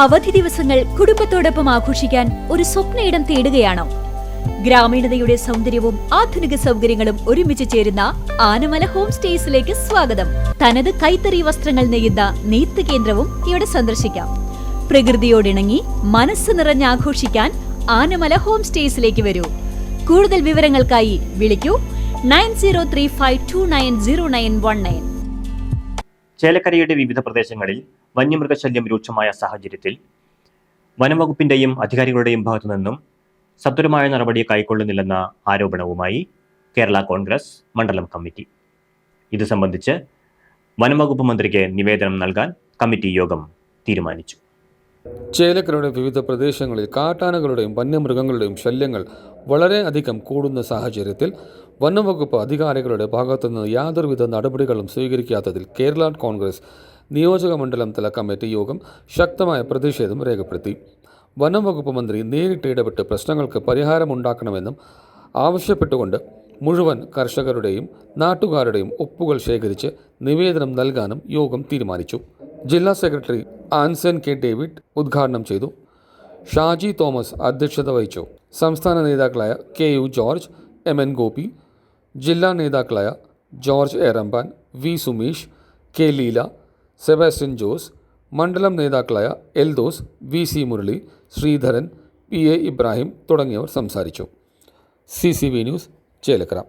അവധി ദിവസങ്ങൾ കുടുംബത്തോടൊപ്പം ആഘോഷിക്കാൻ ഒരു സ്വപ്നയിടം തേടുകയാണോ? ഗ്രാമീണതയുടെ സൗന്ദര്യവും ആധുനിക സൗകര്യങ്ങളും ഒരുമിച്ച് ചേരുന്ന ആനമല ഹോം സ്റ്റേസിലേക്ക് സ്വാഗതം. തനത് കൈത്തറി വസ്ത്രങ്ങൾ നെയ്യുന്ന നെയ്ത്ത് കേന്ദ്രവും ഇവിടെ സന്ദർശിക്കാം. പ്രകൃതിയോടിണങ്ങി മനസ്സ് നിറഞ്ഞ് ആഘോഷിക്കാൻ ആനമല ഹോം സ്റ്റേസിലേക്ക് വരൂ. കൂടുതൽ വിവരങ്ങൾക്കായി വിളിക്കൂ 9035290919. ചേലക്കരയുടെ വിവിധ പ്രദേശങ്ങളിൽ വന്യമൃഗശല്യം രൂക്ഷമായ സാഹചര്യത്തിൽ വനംവകുപ്പിന്റെയും അധികാരികളുടെയും ഭാഗത്തു നിന്നും സത്വരമായ നടപടി കൈക്കൊള്ളുന്നില്ലെന്ന ആരോപണവുമായി കേരള കോൺഗ്രസ് മണ്ഡലം കമ്മിറ്റി. ഇത് സംബന്ധിച്ച് വനംവകുപ്പ് മന്ത്രിക്ക് നിവേദനം നൽകാൻ കമ്മിറ്റി യോഗം തീരുമാനിച്ചു. ചേലക്കരയുടെ വിവിധ പ്രദേശങ്ങളിൽ കാട്ടാനകളുടെയും വന്യമൃഗങ്ങളുടെയും ശല്യങ്ങൾ വളരെയധികം കൂടുന്ന സാഹചര്യത്തിൽ വനംവകുപ്പ് അധികാരികളുടെ ഭാഗത്തുനിന്ന് യാതൊരുവിധ നടപടികളും സ്വീകരിക്കാത്തതിൽ കേരള കോൺഗ്രസ് നിയോജക മണ്ഡലം തല കമ്മിറ്റി യോഗം ശക്തമായ പ്രതിഷേധം രേഖപ്പെടുത്തി. വനംവകുപ്പ് മന്ത്രി നേരിട്ട് ഇടപെട്ട് പ്രശ്നങ്ങൾക്ക് പരിഹാരമുണ്ടാക്കണമെന്നും ആവശ്യപ്പെട്ടുകൊണ്ട് മുഴുവൻ കർഷകരുടെയും നാട്ടുകാരുടെയും ഒപ്പുകൾ ശേഖരിച്ച് നിവേദനം നൽകാനും യോഗം തീരുമാനിച്ചു. ജില്ലാ സെക്രട്ടറി ആൻസൺ കെ ഡേവിഡ് ഉദ്ഘാടനം ചെയ്തു. ഷാജി തോമസ് അധ്യക്ഷത വഹിച്ചു. സംസ്ഥാന നേതാക്കളായ KU ജോർജ്, MN ഗോപി, ജില്ലാ നേതാക്കളായ George Erampan, V Sumesh, K Leela, Sebastian Jose, മണ്ഡലം നേതാക്കളായ എൽദോസ്, VC മുരളി, ശ്രീധരൻ, PA ഇബ്രാഹിം തുടങ്ങിയവർ സംസാരിച്ചു. CCV news, Chelakkara.